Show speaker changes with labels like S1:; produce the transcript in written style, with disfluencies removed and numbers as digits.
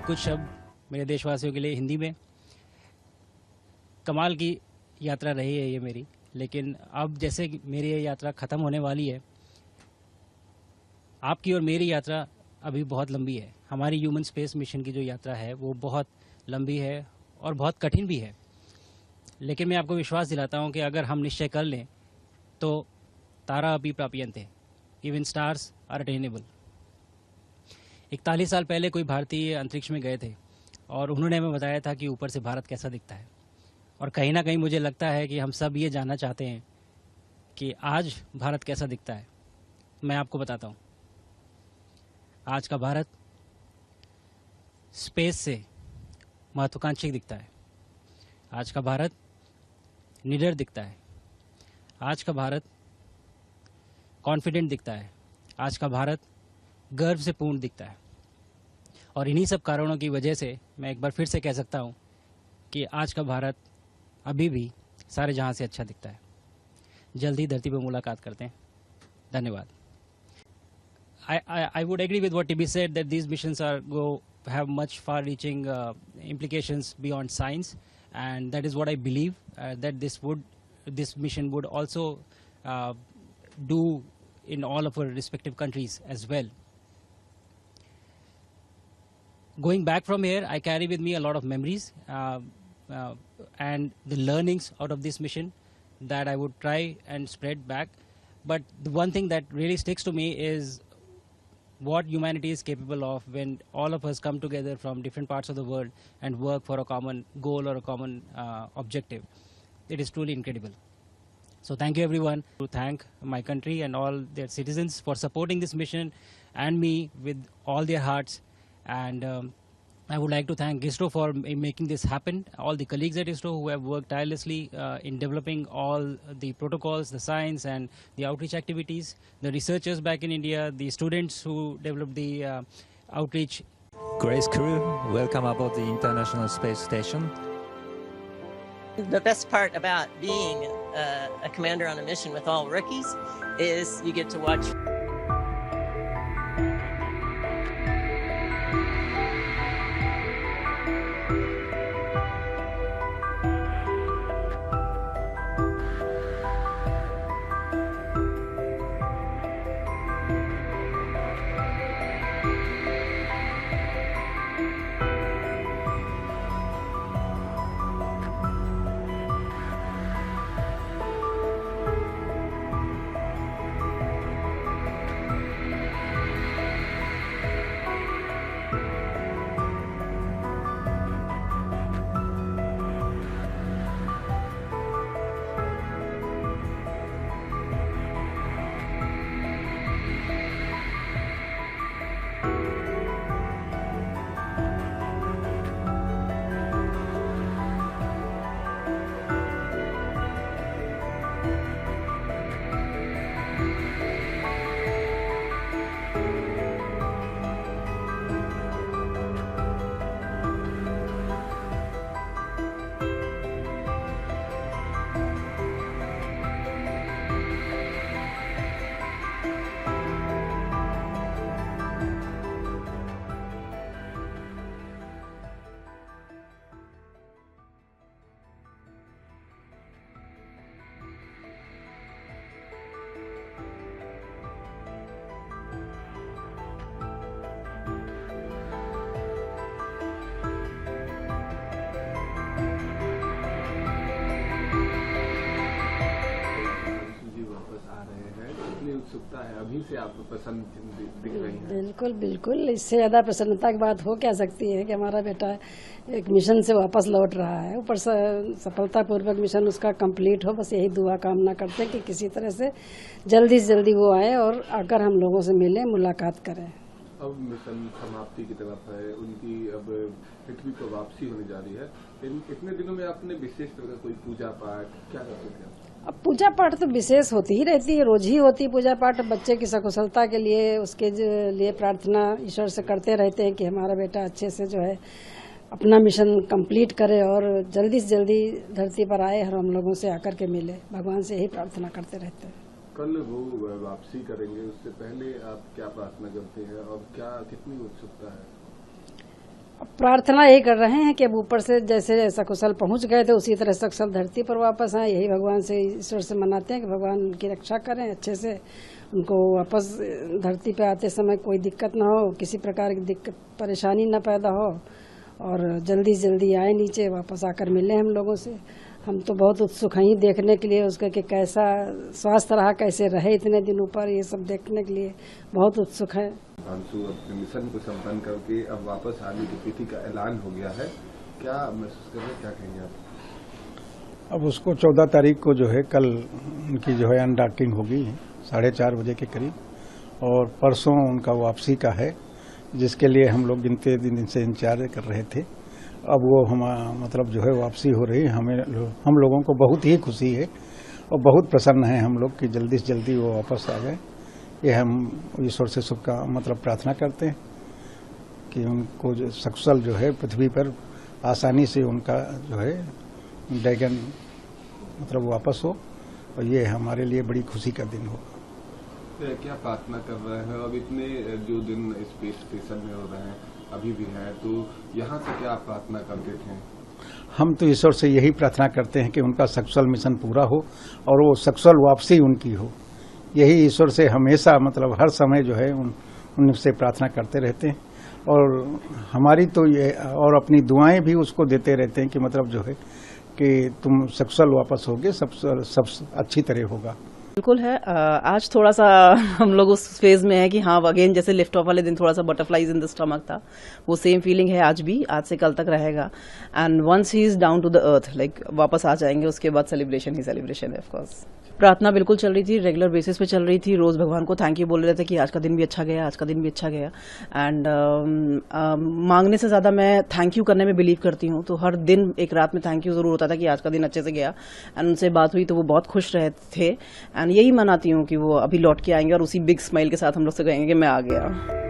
S1: कुछ शब्द मेरे देशवासियों के लिए हिंदी में। कमाल की यात्रा रही है ये मेरी, लेकिन अब जैसे मेरी ये यात्रा ख़त्म होने वाली है, आपकी और मेरी यात्रा अभी बहुत लंबी है। हमारी ह्यूमन स्पेस मिशन की जो यात्रा है वो बहुत लंबी है और बहुत कठिन भी है, लेकिन मैं आपको विश्वास दिलाता हूँ कि अगर हम निश्चय कर लें तो तारा अभी प्राप्यन्ते, इवन स्टार्स आर अटेनेबल। 41 साल पहले कोई भारतीय अंतरिक्ष में गए थे और उन्होंने हमें बताया था कि ऊपर से भारत कैसा दिखता है। और कहीं ना कहीं मुझे लगता है कि हम सब ये जानना चाहते हैं कि आज भारत कैसा दिखता है। मैं आपको बताता हूँ, आज का भारत स्पेस से महत्वाकांक्षी दिखता है। आज का भारत निडर दिखता है। आज का भारत कॉन्फिडेंट दिखता है। आज का भारत गर्व से पूर्ण दिखता है। और इन्हीं सब कारणों की वजह से मैं एक बार फिर से कह सकता हूँ कि आज का भारत अभी भी सारे जहां से अच्छा दिखता है। जल्दी धरती पर मुलाकात करते हैं। धन्यवाद। I would agree with what TB said, that these missions have much far-reaching implications beyond science, and that is what I believe that this mission would also do in all of our respective countries as well. Going back from here, I carry with me a lot of memories and the learnings out of this mission that I would try and spread back. But the one thing that really sticks to me is what humanity is capable of when all of us come together from different parts of the world and work for a common goal or a common objective. It is truly incredible. So thank you everyone. To thank my country and all their citizens for supporting this mission and me with all their hearts. And I would like to thank ISRO for making this happen. All the colleagues at ISRO who have worked tirelessly in developing all the protocols, the science and the outreach activities. The researchers back in India, the students who developed the outreach.
S2: Grace crew, welcome aboard the International Space Station.
S3: The best part about being a commander on a mission with all rookies is you get to watch
S4: उत्सुकता है, अभी से आपको प्रसन्न दिख रही है?
S5: बिल्कुल बिल्कुल, इससे ज़्यादा प्रसन्नता की बात हो क्या सकती है कि हमारा बेटा एक मिशन से वापस लौट रहा है, ऊपर से सफलतापूर्वक मिशन उसका कंप्लीट हो। बस यही दुआ कामना करते हैं कि किसी तरह से जल्दी वो आए और आकर हम लोगों से मिलें, मुलाकात करें।
S4: अब मिशन समाप्ति की तरफ है, उनकी अब पृथ्वी पर वापसी होने जा रही है। इतने दिनों में आपने विशेष तरह कोई पूजा पाठ क्या करते थे?
S5: अब पूजा पाठ तो विशेष होती ही रहती है, रोज ही होती है पूजा पाठ। बच्चे की सकुशलता के लिए, उसके लिए प्रार्थना ईश्वर से करते रहते हैं कि हमारा बेटा अच्छे से जो है अपना मिशन कंप्लीट करे और जल्दी से जल्दी धरती पर आए और हम लोगों से आकर के मिले। भगवान से यही प्रार्थना करते रहते हैं।
S4: कल वो वापसी करेंगे, उससे पहले आप क्या प्रार्थना करते हैं और क्या कितनी उत्सुकता है?
S5: प्रार्थना यही कर रहे हैं कि अब ऊपर से जैसे सकुशल पहुंच गए थे उसी तरह सकुशल धरती पर वापस आए। यही भगवान से, ईश्वर से मनाते हैं कि भगवान उनकी रक्षा करें, अच्छे से उनको वापस धरती पे आते समय कोई दिक्कत ना हो, किसी प्रकार की दिक्कत परेशानी ना पैदा हो, और जल्दी जल्दी आए नीचे, वापस आकर मिले हम लोगों से। हम तो बहुत उत्सुक हैं देखने के लिए उसका कि कैसा स्वास्थ्य रहा, कैसे रहे इतने दिनों पर, ये सब देखने के लिए बहुत उत्सुक है।
S4: भांसु अपने मिशन को संपन्न करके अब वापस आने की तिथि का ऐलान हो गया है, क्या महसूस कर रहे हैं, क्या कहेंगे आप?
S6: अब उसको 14 तारीख को जो है कल उनकी जो है अनडॉकिंग होगी 4:30 बजे के करीब, और परसों उनका वापसी का है, जिसके लिए हम लोग गिनते दिन से इंतजार कर रहे थे। अब वो मतलब जो है वापसी हो रही है। हम लोगों को बहुत ही खुशी है और बहुत प्रसन्न है हम लोग कि जल्दी से जल्दी वो वापस आ जाए। ये हम ईश्वर से मतलब प्रार्थना करते हैं कि उनको जो सकुशल जो है पृथ्वी पर आसानी से उनका जो है ड्रैगन मतलब वापस हो, और ये हमारे लिए बड़ी खुशी का दिन हो।
S4: क्या प्रार्थना कर रहे हैं? अब इतने जो दिन स्पेस स्टेशन में हो रहे हैं अभी भी हैं, तो यहाँ से क्या प्रार्थना करते थे?
S6: हम तो ईश्वर से यही प्रार्थना करते हैं कि उनका सकुशल मिशन पूरा हो और वो सकुशल वापसी उनकी हो। यही ईश्वर से हमेशा मतलब हर समय जो है उनसे प्रार्थना करते रहते हैं, और हमारी तो ये और अपनी दुआएं भी उसको देते रहते हैं कि मतलब जो है कि तुम सकुशल वापस होगे, सब अच्छी तरह होगा।
S7: बिल्कुल है। आज थोड़ा सा हम लोग उस फेज में है कि हाँ अगेन जैसे लिफ्ट ऑफ वाले दिन थोड़ा सा बटरफ्लाइज इन द स्टमक था, वो सेम फीलिंग है आज भी, आज से कल तक रहेगा। And once he is down to the earth like वापस आ जाएंगे, उसके बाद सेलिब्रेशन ही सेलिब्रेशन है ऑफ कोर्स। प्रार्थना बिल्कुल चल रही थी, रेगुलर बेसिस पे चल रही थी। रोज भगवान को थैंक यू बोल रहे थे कि आज का दिन भी अच्छा गया, आज का दिन भी अच्छा गया। एंड मांगने से ज्यादा मैं थैंक यू करने में बिलीव करती हूँ, तो हर दिन एक रात में थैंक यू जरूर होता था कि आज का दिन अच्छे से गया। एंड उनसे बात हुई तो वो बहुत खुश रहे थे, एंड यही मनाती हूँ कि वो अभी लौट के आएंगे और उसी बिग स्माइल के साथ हम लोग से कहेंगे कि मैं आ गया।